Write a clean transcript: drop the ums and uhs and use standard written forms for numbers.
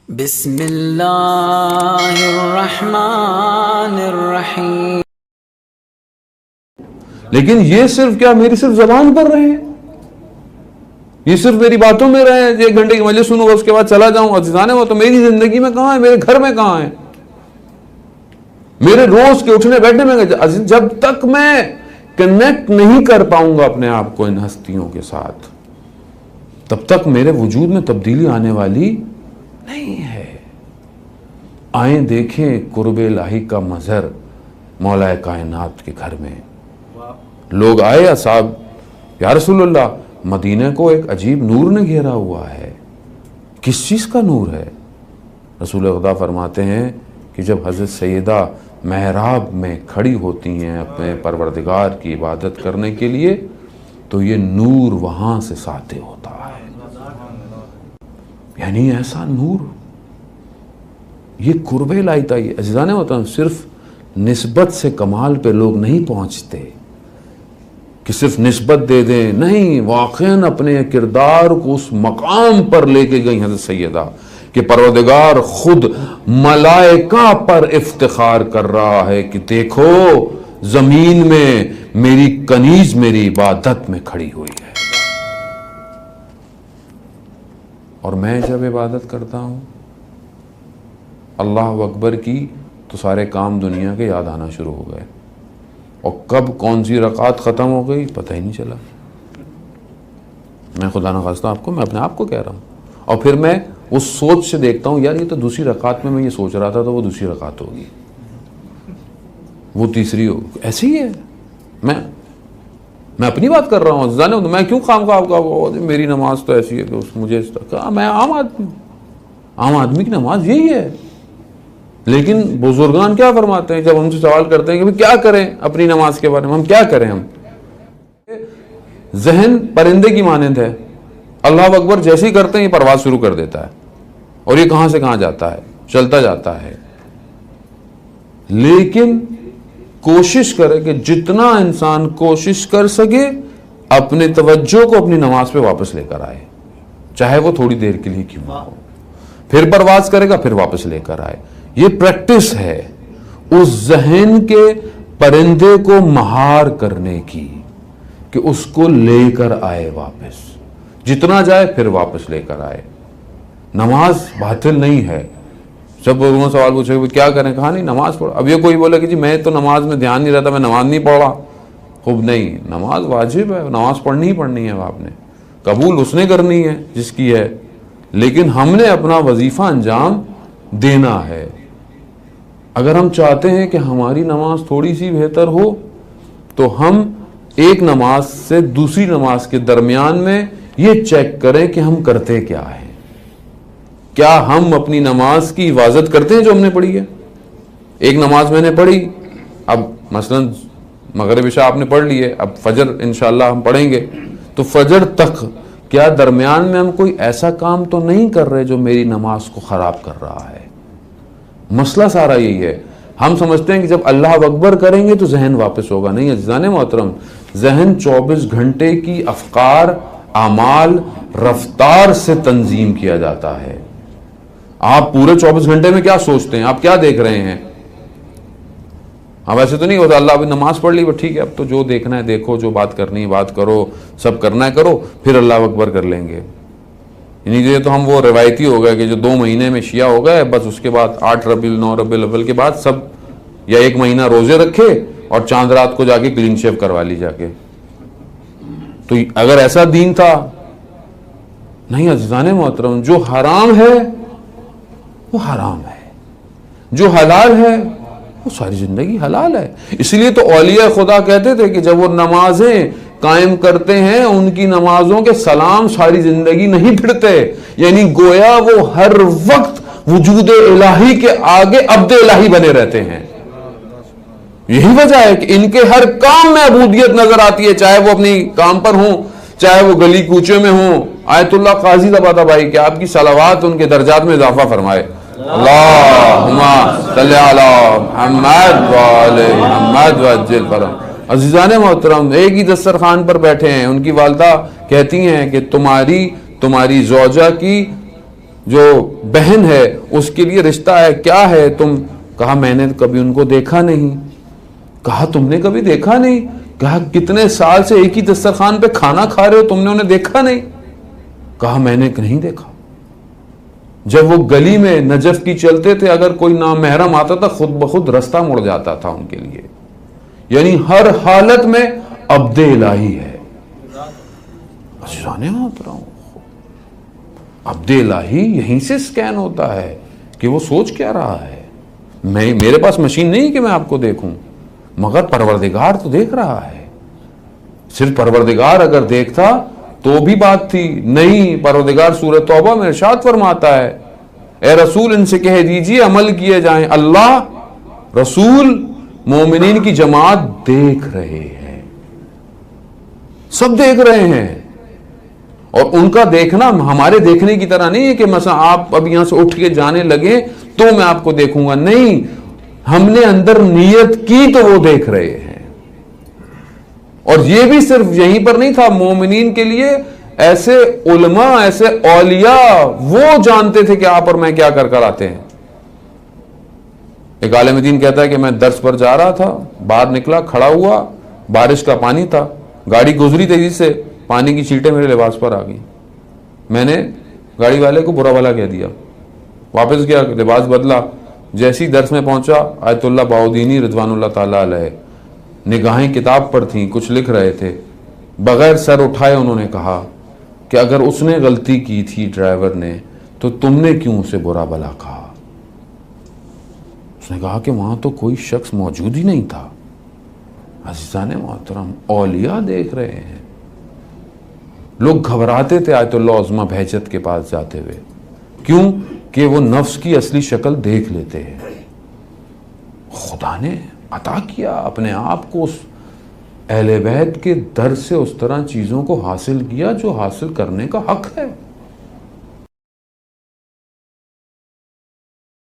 بسم اللہ الرحمن الرحیم۔ لیکن یہ صرف کیا میری صرف زبان پر رہے ہیں، یہ صرف میری باتوں میں رہے ہیں، 1 گھنٹے کی مجلس سنوں گا اس کے بعد چلا جاؤں، عزیزانے وہ تو میری زندگی میں کہاں ہے، میرے گھر میں کہاں ہے، میرے روز کے اٹھنے بیٹھنے میں؟ جب تک میں کنیکٹ نہیں کر پاؤں گا اپنے آپ کو ان ہستیوں کے ساتھ، تب تک میرے وجود میں تبدیلی آنے والی نہیں ہے۔ آئیں دیکھیں قرب الہی کا مظہر مولا کائنات کے گھر میں۔ لوگ آئے اصحاب، یا رسول اللہ مدینہ کو ایک عجیب نور نے گھیرا ہوا ہے، کس چیز کا نور ہے؟ رسول خدا فرماتے ہیں کہ جب حضرت سیدہ محراب میں کھڑی ہوتی ہیں اپنے پروردگار کی عبادت کرنے کے لیے تو یہ نور وہاں سے ساطع ہوتا ہے، یعنی ایسا نور، یہ قرب الہی تھا۔ یہ عزیزانے ہوتا ہے، صرف نسبت سے کمال پہ لوگ نہیں پہنچتے کہ صرف نسبت دے دیں، نہیں، واقعاً اپنے کردار کو اس مقام پر لے کے گئی حضرت سیدہ کہ پروردگار خود ملائکہ پر افتخار کر رہا ہے کہ دیکھو زمین میں میری کنیز میری عبادت میں کھڑی ہوئی ہے، اور میں جب عبادت کرتا ہوں اللہ اکبر کی تو سارے کام دنیا کے یاد آنا شروع ہو گئے، اور کب کون سی رکعت ختم ہو گئی پتہ ہی نہیں چلا۔ میں خدا نخواستہ میں اپنے آپ کو کہہ رہا ہوں، اور پھر میں اس سوچ سے دیکھتا ہوں یار یہ تو دوسری رکعت میں یہ سوچ رہا تھا تو وہ دوسری رکعت ہوگی، وہ تیسری ہوگی، ایسی ہی ہے۔ میں اپنی بات کر رہا ہوں، جانے میں کیوں میری نماز تو ایسی ہے کہ مجھے میں عام آدمی کی نماز یہی ہے۔ لیکن بزرگان کیا فرماتے ہیں جب ہم سے سوال کرتے ہیں کہ کیا کریں اپنی نماز کے بارے میں، ہم کیا کریں؟ ہم ذہن پرندے کی مانند ہے، اللہ اکبر جیسے ہی کرتے ہیں یہ پرواز شروع کر دیتا ہے، اور یہ کہاں سے کہاں جاتا ہے، چلتا جاتا ہے۔ لیکن کوشش کرے کہ جتنا انسان کوشش کر سکے اپنے توجہ کو اپنی نماز پہ واپس لے کر آئے، چاہے وہ تھوڑی دیر کے لیے کیوں نہ ہو، پھر پرواز کرے گا پھر واپس لے کر آئے۔ یہ پریکٹس ہے اس ذہن کے پرندے کو مہار کرنے کی کہ اس کو لے کر آئے واپس، جتنا جائے پھر واپس لے کر آئے۔ نماز باطل نہیں ہے۔ جب لوگوں سوال پوچھے کہ کیا کریں، کہا نہیں نماز پڑھو۔ اب یہ کوئی بولے کہ جی میں تو نماز میں دھیان نہیں رہتا، میں نماز نہیں پڑھ رہا، خوب نہیں، نماز واجب ہے، نماز پڑھنی ہی پڑھنی ہے، آپ نے قبول اس نے کرنی ہے جس کی ہے، لیکن ہم نے اپنا وظیفہ انجام دینا ہے۔ اگر ہم چاہتے ہیں کہ ہماری نماز تھوڑی سی بہتر ہو تو ہم ایک نماز سے دوسری نماز کے درمیان میں یہ چیک کریں کہ ہم کرتے کیا ہیں، کیا ہم اپنی نماز کی حفاظت کرتے ہیں جو ہم نے پڑھی ہے۔ ایک نماز میں نے پڑھی، اب مثلا مغرب عشاء آپ نے پڑھ لی ہے، اب فجر انشاءاللہ ہم پڑھیں گے، تو فجر تک کیا درمیان میں ہم کوئی ایسا کام تو نہیں کر رہے جو میری نماز کو خراب کر رہا ہے؟ مسئلہ سارا یہی ہے۔ ہم سمجھتے ہیں کہ جب اللہ اکبر کریں گے تو ذہن واپس ہوگا، نہیں عزیزان محترم، ذہن 24 گھنٹے کی افکار، اعمال، رفتار سے تنظیم کیا جاتا ہے۔ آپ پورے 24 گھنٹے میں کیا سوچتے ہیں، آپ کیا دیکھ رہے ہیں؟ ہاں ویسے تو نہیں ہوتا، اللہ ابھی نماز پڑھ لی، ٹھیک ہے اب تو جو دیکھنا ہے دیکھو، جو بات کرنی ہے بات کرو، سب کرنا ہے کرو، پھر اللہ اکبر کر لیں گے۔ یعنی یہ تو ہم وہ روایتی ہو گئے کہ جو 2 مہینے میں شیعہ ہو گئے، بس اس کے بعد 8 ربیع 9 ربیع الاول کے بعد سب یا 1 مہینہ روزے رکھے اور چاند رات کو جا کے کلین شیو کروا لی جا کے۔ تو اگر ایسا دین تھا، نہیں عزیزان محترم، جو حرام ہے وہ حرام ہے، جو حلال ہے وہ ساری زندگی حلال ہے۔ اس لیے تو اولیاء خدا کہتے تھے کہ جب وہ نمازیں قائم کرتے ہیں ان کی نمازوں کے سلام ساری زندگی نہیں پھرتے، یعنی گویا وہ ہر وقت وجود الہی کے آگے عبد الہی بنے رہتے ہیں۔ یہی وجہ ہے کہ ان کے ہر کام میں عبودیت نظر آتی ہے، چاہے وہ اپنی کام پر ہوں، چاہے وہ گلی کوچے میں ہوں۔ آیت اللہ قاضی زبادہ بھائی کہ آپ کی صلوات ان کے درجات میں اضافہ فرمائے، اللہم صلی علی محمد وآل محمد وعجل فرج۔ عزیزان محترم، ایک ہی دسترخوان پر بیٹھے ہیں، ان کی والدہ کہتی ہیں کہ تمہاری زوجہ کی جو بہن ہے اس کے لیے رشتہ ہے، کیا ہے تم؟ کہا میں نے کبھی ان کو دیکھا نہیں۔ کہا تم نے کبھی دیکھا نہیں؟ کہا کتنے سال سے ایک ہی دسترخوان پہ کھانا کھا رہے ہو، تم نے انہیں دیکھا نہیں؟ کہا میں نے نہیں دیکھا۔ جب وہ گلی میں نجف کی چلتے تھے، اگر کوئی نامحرم آتا تھا خود بخود رستہ مڑ جاتا تھا ان کے لیے، یعنی ہر حالت میں عبد الہی ہے۔ عبد الہی یہیں سے سکین ہوتا ہے کہ وہ سوچ کیا رہا ہے۔ میرے پاس مشین نہیں کہ میں آپ کو دیکھوں، مگر پروردگار تو دیکھ رہا ہے۔ صرف پروردگار اگر دیکھتا تو بھی بات تھی، نہیں۔ پروردگار سورہ توبہ میں ارشاد فرماتا ہے، اے رسول ان سے کہہ دیجئے عمل کیے جائیں، اللہ، رسول، مومنین کی جماعت دیکھ رہے ہیں، سب دیکھ رہے ہیں۔ اور ان کا دیکھنا ہمارے دیکھنے کی طرح نہیں ہے کہ مثلا آپ اب یہاں سے اٹھ کے جانے لگے تو میں آپ کو دیکھوں گا، نہیں، ہم نے اندر نیت کی تو وہ دیکھ رہے ہیں۔ اور یہ بھی صرف یہیں پر نہیں تھا، مومنین کے لیے ایسے علماء، ایسے اولیاء وہ جانتے تھے کہ آپ اور میں کیا کر آتے ہیں۔ ایک عالم دین کہتا ہے کہ میں درس پر جا رہا تھا، باہر نکلا، کھڑا ہوا، بارش کا پانی تھا، گاڑی گزری تیزی سے، پانی کی چھینٹیں میرے لباس پر آ گئی، میں نے گاڑی والے کو برا بھلا کہہ دیا، واپس گیا، لباس بدلا، جیسی درس میں پہنچا، آیت اللہ بہاؤدینی رضوان اللہ تعالیٰ علیہ نگاہیں کتاب پر تھیں، کچھ لکھ رہے تھے، بغیر سر اٹھائے انہوں نے کہا کہ اگر اس نے غلطی کی تھی ڈرائیور نے تو تم نے کیوں اسے برا بھلا کہا؟ اس نے کہا کہ وہاں تو کوئی شخص موجود ہی نہیں تھا۔ عزیزان محترم، اولیاء دیکھ رہے ہیں۔ لوگ گھبراتے تھے آیت اللہ عظمہ بہجت کے پاس جاتے ہوئے، کیوں کہ وہ نفس کی اصلی شکل دیکھ لیتے ہیں۔ خدا نے عطا کیا اپنے آپ کو اس اہل بیت کے در سے اس طرح چیزوں کو حاصل کیا جو حاصل کرنے کا حق ہے۔